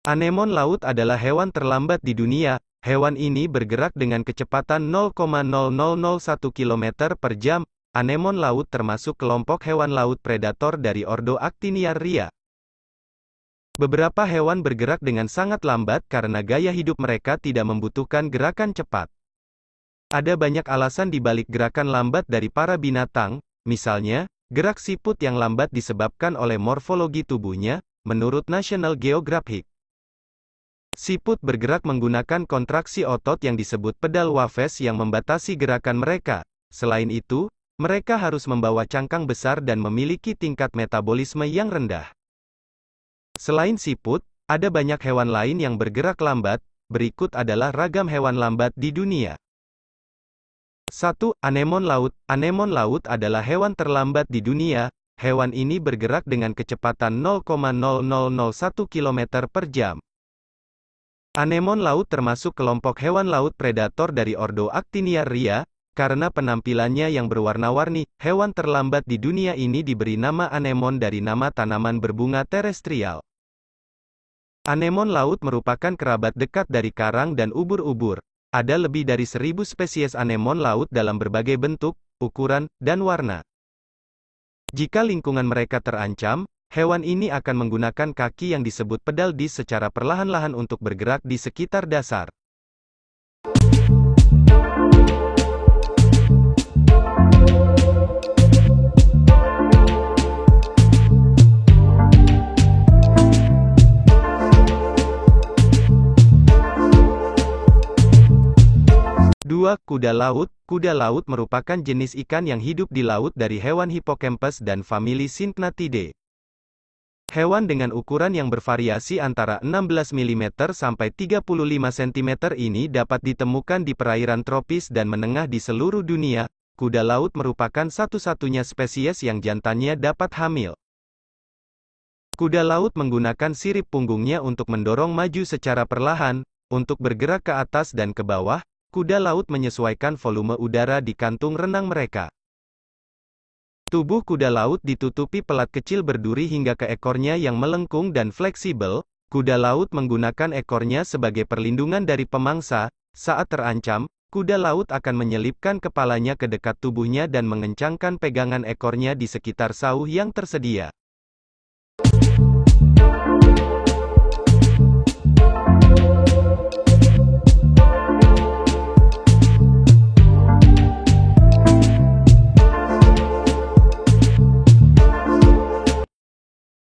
Anemon laut adalah hewan terlambat di dunia. Hewan ini bergerak dengan kecepatan 0,0001 km per jam. Anemon laut termasuk kelompok hewan laut predator dari ordo Actiniaria. Beberapa hewan bergerak dengan sangat lambat karena gaya hidup mereka tidak membutuhkan gerakan cepat. Ada banyak alasan di balik gerakan lambat dari para binatang, misalnya, gerak siput yang lambat disebabkan oleh morfologi tubuhnya, menurut National Geographic. Siput bergerak menggunakan kontraksi otot yang disebut pedal Waves yang membatasi gerakan mereka. Selain itu, mereka harus membawa cangkang besar dan memiliki tingkat metabolisme yang rendah. Selain siput, ada banyak hewan lain yang bergerak lambat. Berikut adalah ragam hewan lambat di dunia. 1. Anemon laut. Anemon laut adalah hewan terlambat di dunia. Hewan ini bergerak dengan kecepatan 0,0001 km per jam. Anemon laut termasuk kelompok hewan laut predator dari ordo Actiniaria. Karena penampilannya yang berwarna-warni, hewan terlambat di dunia ini diberi nama anemon dari nama tanaman berbunga terestrial. Anemon laut merupakan kerabat dekat dari karang dan ubur-ubur. Ada lebih dari 1000 spesies anemon laut dalam berbagai bentuk, ukuran, dan warna. Jika lingkungan mereka terancam, hewan ini akan menggunakan kaki yang disebut pedal disc secara perlahan-lahan untuk bergerak di sekitar dasar. Dua, kuda laut. Kuda laut merupakan jenis ikan yang hidup di laut dari hewan Hippocampus dan famili Syngnathidae. Hewan dengan ukuran yang bervariasi antara 16 mm sampai 35 cm ini dapat ditemukan di perairan tropis dan menengah di seluruh dunia. Kuda laut merupakan satu-satunya spesies yang jantannya dapat hamil. Kuda laut menggunakan sirip punggungnya untuk mendorong maju secara perlahan. Untuk bergerak ke atas dan ke bawah, kuda laut menyesuaikan volume udara di kantung renang mereka. Tubuh kuda laut ditutupi pelat kecil berduri hingga ke ekornya yang melengkung dan fleksibel. Kuda laut menggunakan ekornya sebagai perlindungan dari pemangsa. Saat terancam, kuda laut akan menyelipkan kepalanya ke dekat tubuhnya dan mengencangkan pegangan ekornya di sekitar sauh yang tersedia.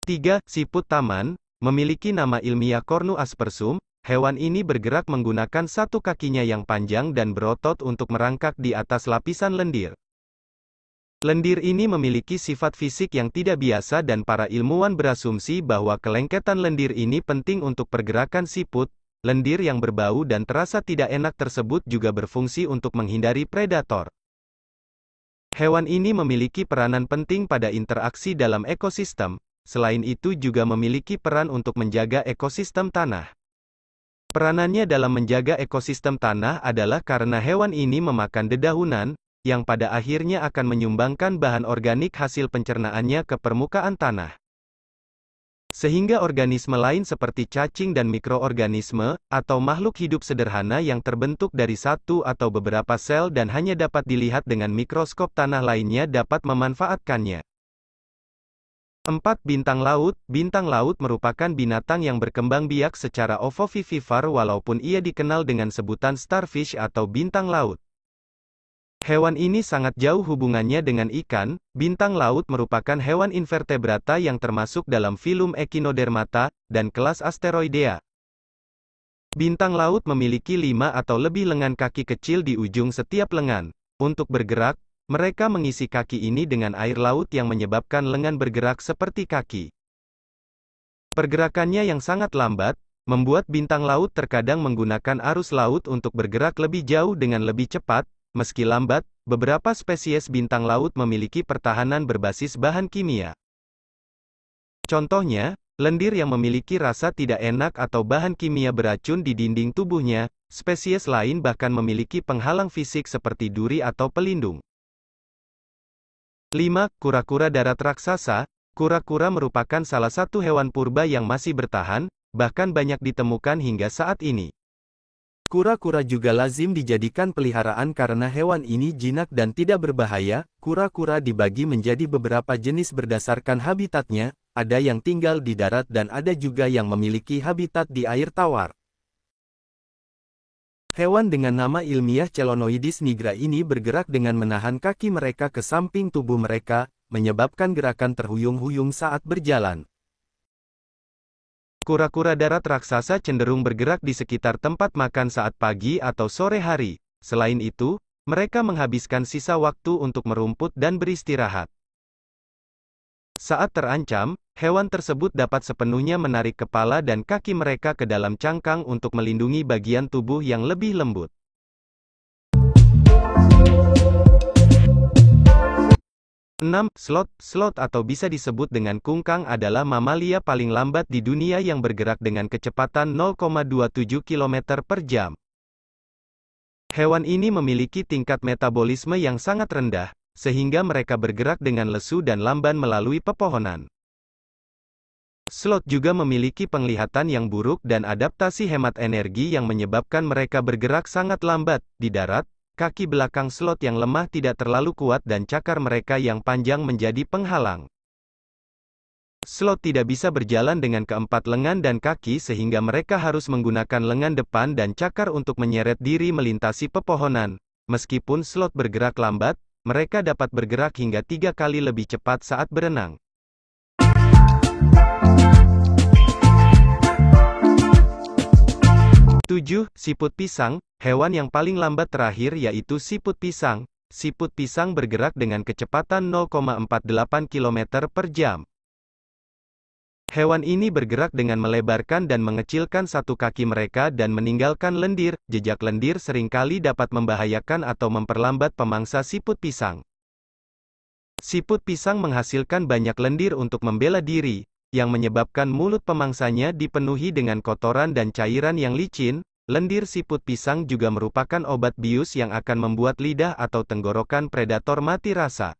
Tiga, siput taman, memiliki nama ilmiah Cornu aspersum. Hewan ini bergerak menggunakan satu kakinya yang panjang dan berotot untuk merangkak di atas lapisan lendir. Lendir ini memiliki sifat fisik yang tidak biasa dan para ilmuwan berasumsi bahwa kelengketan lendir ini penting untuk pergerakan siput. Lendir yang berbau dan terasa tidak enak tersebut juga berfungsi untuk menghindari predator. Hewan ini memiliki peranan penting pada interaksi dalam ekosistem. Selain itu juga memiliki peran untuk menjaga ekosistem tanah. Peranannya dalam menjaga ekosistem tanah adalah karena hewan ini memakan dedaunan, yang pada akhirnya akan menyumbangkan bahan organik hasil pencernaannya ke permukaan tanah. Sehingga organisme lain seperti cacing dan mikroorganisme, atau makhluk hidup sederhana yang terbentuk dari satu atau beberapa sel dan hanya dapat dilihat dengan mikroskop tanah lainnya dapat memanfaatkannya. 4. Bintang laut. Bintang laut merupakan binatang yang berkembang biak secara ovovivipar walaupun ia dikenal dengan sebutan starfish atau bintang laut. Hewan ini sangat jauh hubungannya dengan ikan. Bintang laut merupakan hewan invertebrata yang termasuk dalam filum Echinodermata, dan kelas Asteroidea. Bintang laut memiliki 5 atau lebih lengan kaki kecil di ujung setiap lengan. Untuk bergerak, mereka mengisi kaki ini dengan air laut yang menyebabkan lengan bergerak seperti kaki. Pergerakannya yang sangat lambat, membuat bintang laut terkadang menggunakan arus laut untuk bergerak lebih jauh dengan lebih cepat. Meski lambat, beberapa spesies bintang laut memiliki pertahanan berbasis bahan kimia. Contohnya, lendir yang memiliki rasa tidak enak atau bahan kimia beracun di dinding tubuhnya. Spesies lain bahkan memiliki penghalang fisik seperti duri atau pelindung. 5. Kura-kura darat raksasa. Kura-kura merupakan salah satu hewan purba yang masih bertahan. bahkan banyak ditemukan hingga saat ini. Kura-kura juga lazim dijadikan peliharaan karena hewan ini jinak dan tidak berbahaya. Kura-kura dibagi menjadi beberapa jenis berdasarkan habitatnya, ada yang tinggal di darat dan ada juga yang memiliki habitat di air tawar. Hewan dengan nama ilmiah Chelonoidis nigra ini bergerak dengan menahan kaki mereka ke samping tubuh mereka, menyebabkan gerakan terhuyung-huyung saat berjalan. Kura-kura darat raksasa cenderung bergerak di sekitar tempat makan saat pagi atau sore hari. Selain itu, mereka menghabiskan sisa waktu untuk merumput dan beristirahat. Saat terancam, hewan tersebut dapat sepenuhnya menarik kepala dan kaki mereka ke dalam cangkang untuk melindungi bagian tubuh yang lebih lembut. 6. Sloth atau bisa disebut dengan kungkang adalah mamalia paling lambat di dunia yang bergerak dengan kecepatan 0,27 km per jam. Hewan ini memiliki tingkat metabolisme yang sangat rendah, sehingga mereka bergerak dengan lesu dan lamban melalui pepohonan. Sloth juga memiliki penglihatan yang buruk dan adaptasi hemat energi yang menyebabkan mereka bergerak sangat lambat. Di darat, kaki belakang sloth yang lemah tidak terlalu kuat dan cakar mereka yang panjang menjadi penghalang. Sloth tidak bisa berjalan dengan keempat lengan dan kaki sehingga mereka harus menggunakan lengan depan dan cakar untuk menyeret diri melintasi pepohonan. Meskipun sloth bergerak lambat, mereka dapat bergerak hingga 3 kali lebih cepat saat berenang. 7. Siput pisang. Hewan yang paling lambat terakhir yaitu siput pisang. Siput pisang bergerak dengan kecepatan 0,48 km per jam. Hewan ini bergerak dengan melebarkan dan mengecilkan satu kaki mereka dan meninggalkan lendir. Jejak lendir seringkali dapat membahayakan atau memperlambat pemangsa siput pisang. Siput pisang menghasilkan banyak lendir untuk membela diri, yang menyebabkan mulut pemangsanya dipenuhi dengan kotoran dan cairan yang licin. Lendir siput pisang juga merupakan obat bius yang akan membuat lidah atau tenggorokan predator mati rasa.